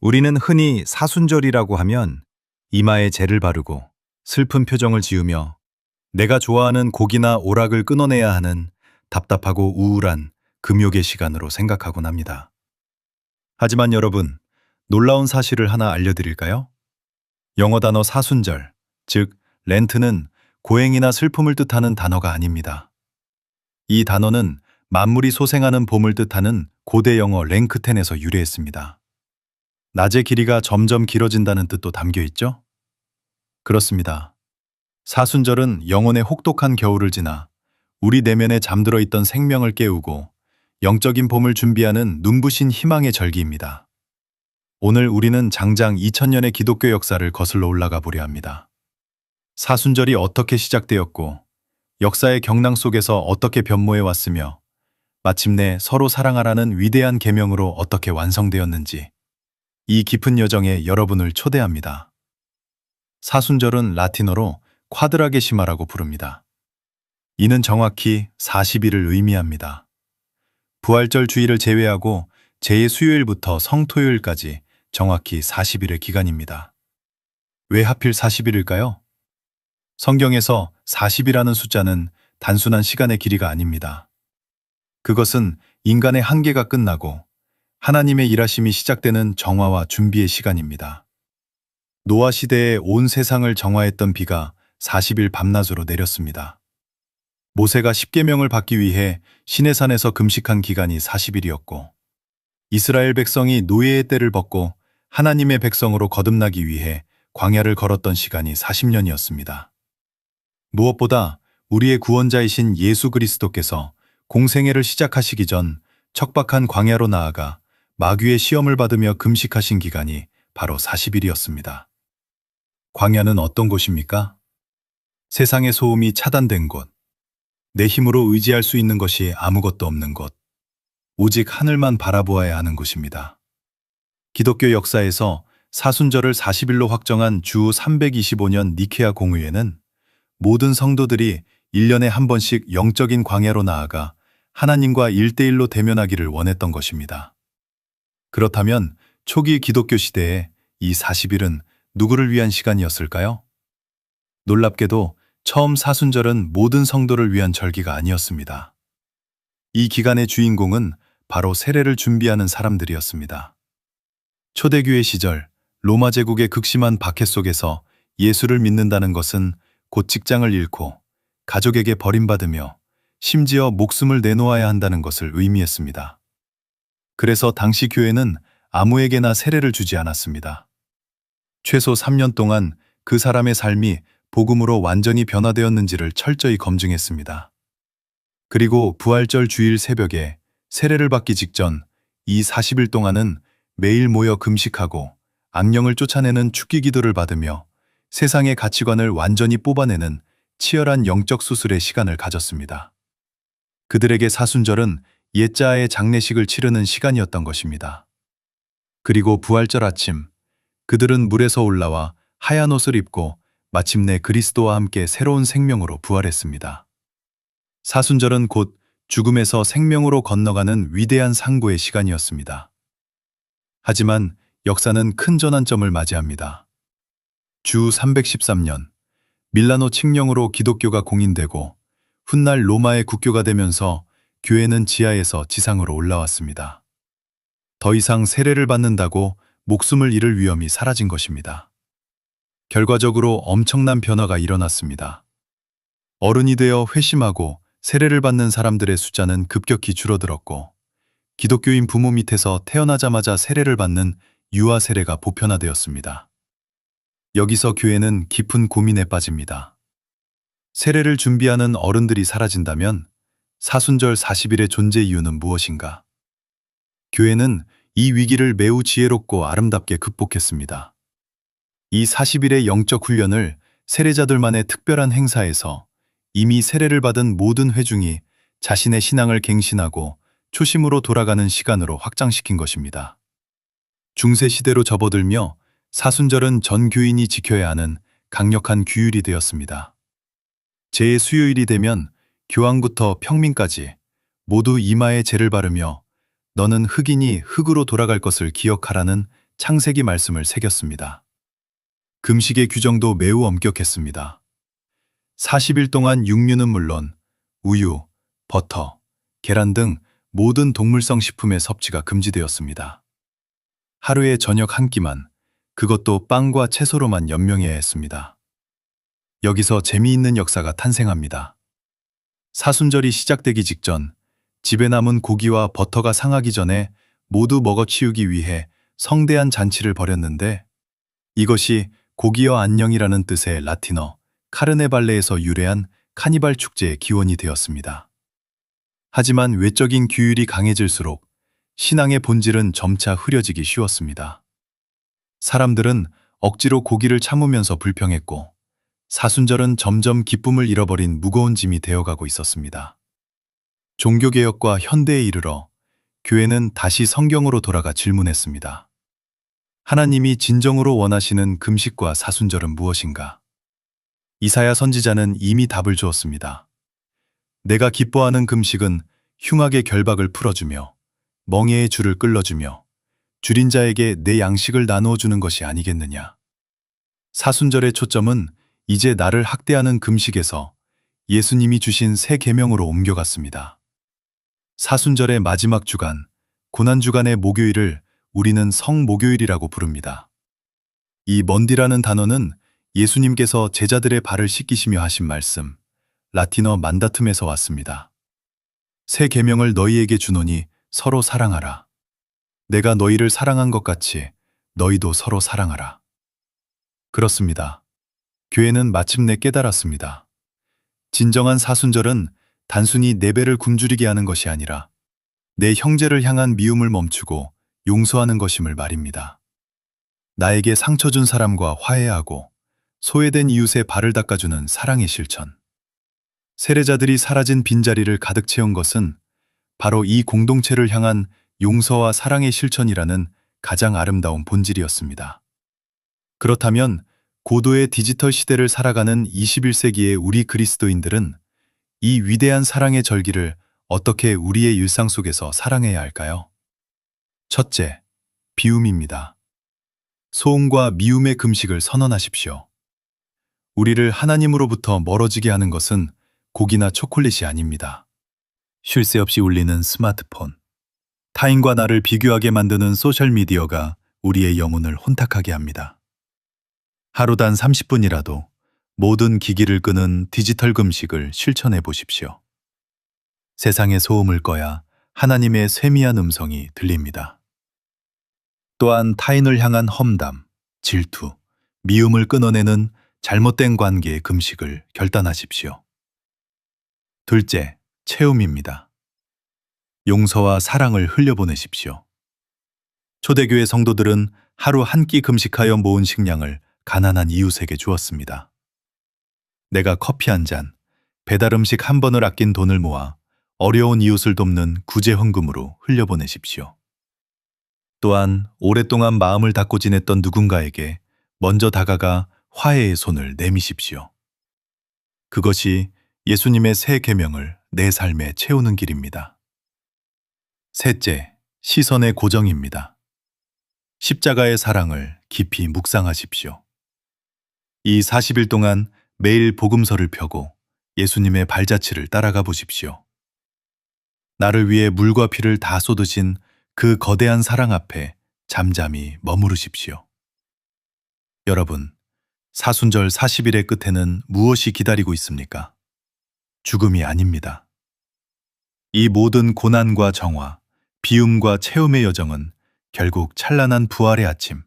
우리는 흔히 사순절이라고 하면 이마에 재를 바르고 슬픈 표정을 지으며 내가 좋아하는 고기나 오락을 끊어내야 하는 답답하고 우울한 금욕의 시간으로 생각하곤 합니다. 하지만 여러분, 놀라운 사실을 하나 알려드릴까요? 영어 단어 사순절, 즉 렌트는 고행이나 슬픔을 뜻하는 단어가 아닙니다. 이 단어는 만물이 소생하는 봄을 뜻하는 고대 영어 랭크텐에서 유래했습니다. 낮의 길이가 점점 길어진다는 뜻도 담겨 있죠? 그렇습니다. 사순절은 영혼의 혹독한 겨울을 지나 우리 내면에 잠들어 있던 생명을 깨우고 영적인 봄을 준비하는 눈부신 희망의 절기입니다. 오늘 우리는 장장 2000년의 기독교 역사를 거슬러 올라가 보려 합니다. 사순절이 어떻게 시작되었고 역사의 경랑 속에서 어떻게 변모해 왔으며 마침내 서로 사랑하라는 위대한 계명으로 어떻게 완성되었는지 이 깊은 여정에 여러분을 초대합니다. 사순절은 라틴어로 콰드라게시마라고 부릅니다. 이는 정확히 40일을 의미합니다. 부활절 주일을 제외하고 제2수요일부터 성토요일까지 정확히 40일의 기간입니다. 왜 하필 40일일까요? 성경에서 40이라는 숫자는 단순한 시간의 길이가 아닙니다. 그것은 인간의 한계가 끝나고 하나님의 일하심이 시작되는 정화와 준비의 시간입니다. 노아 시대에 온 세상을 정화했던 비가 40일 밤낮으로 내렸습니다. 모세가 십계명을 받기 위해 시내산에서 금식한 기간이 40일이었고 이스라엘 백성이 노예의 때를 벗고 하나님의 백성으로 거듭나기 위해 광야를 걸었던 시간이 40년이었습니다. 무엇보다 우리의 구원자이신 예수 그리스도께서 공생애를 시작하시기 전 척박한 광야로 나아가 마귀의 시험을 받으며 금식하신 기간이 바로 40일이었습니다. 광야는 어떤 곳입니까? 세상의 소음이 차단된 곳, 내 힘으로 의지할 수 있는 것이 아무것도 없는 곳, 오직 하늘만 바라보아야 하는 곳입니다. 기독교 역사에서 사순절을 40일로 확정한 주 325년 니케아 공의회는 모든 성도들이 1년에 한 번씩 영적인 광야로 나아가 하나님과 1대1로 대면하기를 원했던 것입니다. 그렇다면 초기 기독교 시대에 이 40일은 누구를 위한 시간이었을까요? 놀랍게도 처음 사순절은 모든 성도를 위한 절기가 아니었습니다. 이 기간의 주인공은 바로 세례를 준비하는 사람들이었습니다. 초대교회 시절 로마 제국의 극심한 박해 속에서 예수를 믿는다는 것은 곧 직장을 잃고 가족에게 버림받으며 심지어 목숨을 내놓아야 한다는 것을 의미했습니다. 그래서 당시 교회는 아무에게나 세례를 주지 않았습니다. 최소 3년 동안 그 사람의 삶이 복음으로 완전히 변화되었는지를 철저히 검증했습니다. 그리고 부활절 주일 새벽에 세례를 받기 직전 이 40일 동안은 매일 모여 금식하고 악령을 쫓아내는 축기 기도를 받으며 세상의 가치관을 완전히 뽑아내는 치열한 영적 수술의 시간을 가졌습니다. 그들에게 사순절은 옛자아의 장례식을 치르는 시간이었던 것입니다. 그리고 부활절 아침, 그들은 물에서 올라와 하얀 옷을 입고 마침내 그리스도와 함께 새로운 생명으로 부활했습니다. 사순절은 곧 죽음에서 생명으로 건너가는 위대한 상고의 시간이었습니다. 하지만 역사는 큰 전환점을 맞이합니다. 주 313년, 밀라노 칙령으로 기독교가 공인되고 훗날 로마의 국교가 되면서 교회는 지하에서 지상으로 올라왔습니다. 더 이상 세례를 받는다고 목숨을 잃을 위험이 사라진 것입니다. 결과적으로 엄청난 변화가 일어났습니다. 어른이 되어 회심하고 세례를 받는 사람들의 숫자는 급격히 줄어들었고 기독교인 부모 밑에서 태어나자마자 세례를 받는 유아 세례가 보편화되었습니다. 여기서 교회는 깊은 고민에 빠집니다. 세례를 준비하는 어른들이 사라진다면 사순절 40일의 존재 이유는 무엇인가? 교회는 이 위기를 매우 지혜롭고 아름답게 극복했습니다. 이 40일의 영적 훈련을 세례자들만의 특별한 행사에서 이미 세례를 받은 모든 회중이 자신의 신앙을 갱신하고 초심으로 돌아가는 시간으로 확장시킨 것입니다. 중세시대로 접어들며 사순절은 전 교인이 지켜야 하는 강력한 규율이 되었습니다. 제 수요일이 되면 교황부터 평민까지 모두 이마에 재를 바르며 너는 흑인이 흑으로 돌아갈 것을 기억하라는 창세기 말씀을 새겼습니다. 금식의 규정도 매우 엄격했습니다. 40일 동안 육류는 물론 우유, 버터, 계란 등 모든 동물성 식품의 섭취가 금지되었습니다. 하루에 저녁 한 끼만, 그것도 빵과 채소로만 연명해야 했습니다. 여기서 재미있는 역사가 탄생합니다. 사순절이 시작되기 직전 집에 남은 고기와 버터가 상하기 전에 모두 먹어치우기 위해 성대한 잔치를 벌였는데, 이것이 고기여 안녕이라는 뜻의 라틴어 카르네발레에서 유래한 카니발 축제의 기원이 되었습니다. 하지만 외적인 규율이 강해질수록 신앙의 본질은 점차 흐려지기 쉬웠습니다. 사람들은 억지로 고기를 참으면서 불평했고, 사순절은 점점 기쁨을 잃어버린 무거운 짐이 되어가고 있었습니다. 종교개혁과 현대에 이르러 교회는 다시 성경으로 돌아가 질문했습니다. 하나님이 진정으로 원하시는 금식과 사순절은 무엇인가? 이사야 선지자는 이미 답을 주었습니다. 내가 기뻐하는 금식은 흉악의 결박을 풀어주며 멍에의 줄을 끌어주며 줄인 자에게 내 양식을 나누어 주는 것이 아니겠느냐. 사순절의 초점은 이제 나를 학대하는 금식에서 예수님이 주신 새 계명으로 옮겨갔습니다. 사순절의 마지막 주간, 고난주간의 목요일을 우리는 성목요일이라고 부릅니다. 이 먼디라는 단어는 예수님께서 제자들의 발을 씻기시며 하신 말씀, 라틴어 만다툼에서 왔습니다. 새 계명을 너희에게 주노니 서로 사랑하라. 내가 너희를 사랑한 것 같이 너희도 서로 사랑하라. 그렇습니다. 교회는 마침내 깨달았습니다. 진정한 사순절은 단순히 내 배를 굶주리게 하는 것이 아니라 내 형제를 향한 미움을 멈추고 용서하는 것임을 말입니다. 나에게 상처 준 사람과 화해하고 소외된 이웃의 발을 닦아주는 사랑의 실천. 세례자들이 사라진 빈자리를 가득 채운 것은 바로 이 공동체를 향한 용서와 사랑의 실천이라는 가장 아름다운 본질이었습니다. 그렇다면 고도의 디지털 시대를 살아가는 21세기의 우리 그리스도인들은 이 위대한 사랑의 절기를 어떻게 우리의 일상 속에서 사랑해야 할까요? 첫째, 비움입니다. 소음과 미움의 금식을 선언하십시오. 우리를 하나님으로부터 멀어지게 하는 것은 고기나 초콜릿이 아닙니다. 쉴 새 없이 울리는 스마트폰, 타인과 나를 비교하게 만드는 소셜미디어가 우리의 영혼을 혼탁하게 합니다. 하루 단 30분이라도 모든 기기를 끄는 디지털 금식을 실천해 보십시오. 세상의 소음을 꺼야 하나님의 세미한 음성이 들립니다. 또한 타인을 향한 험담, 질투, 미움을 끊어내는 잘못된 관계의 금식을 결단하십시오. 둘째, 체험입니다. 용서와 사랑을 흘려보내십시오. 초대교회 성도들은 하루 한 끼 금식하여 모은 식량을 가난한 이웃에게 주었습니다. 내가 커피 한 잔, 배달 음식 한 번을 아낀 돈을 모아 어려운 이웃을 돕는 구제 헌금으로 흘려보내십시오. 또한 오랫동안 마음을 닫고 지냈던 누군가에게 먼저 다가가 화해의 손을 내미십시오. 그것이 예수님의 새 계명을 내 삶에 채우는 길입니다. 셋째, 시선의 고정입니다. 십자가의 사랑을 깊이 묵상하십시오. 이 40일 동안 매일 복음서를 펴고 예수님의 발자취를 따라가 보십시오. 나를 위해 물과 피를 다 쏟으신 그 거대한 사랑 앞에 잠잠히 머무르십시오. 여러분, 사순절 40일의 끝에는 무엇이 기다리고 있습니까? 죽음이 아닙니다. 이 모든 고난과 정화, 비움과 체험의 여정은 결국 찬란한 부활의 아침,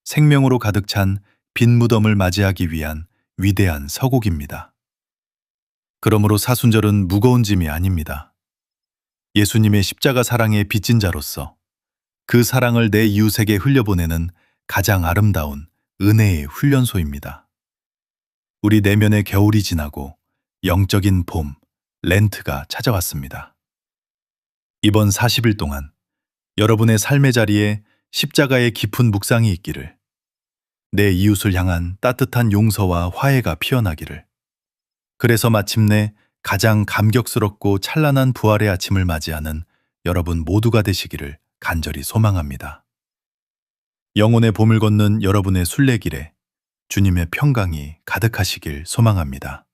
생명으로 가득 찬 빈 무덤을 맞이하기 위한 위대한 서곡입니다. 그러므로 사순절은 무거운 짐이 아닙니다. 예수님의 십자가 사랑에 빚진 자로서 그 사랑을 내 이웃에게 흘려보내는 가장 아름다운 은혜의 훈련소입니다. 우리 내면의 겨울이 지나고 영적인 봄, 렌트가 찾아왔습니다. 이번 40일 동안 여러분의 삶의 자리에 십자가의 깊은 묵상이 있기를, 내 이웃을 향한 따뜻한 용서와 화해가 피어나기를, 그래서 마침내 가장 감격스럽고 찬란한 부활의 아침을 맞이하는 여러분 모두가 되시기를 간절히 소망합니다. 영혼의 봄을 걷는 여러분의 순례길에 주님의 평강이 가득하시길 소망합니다.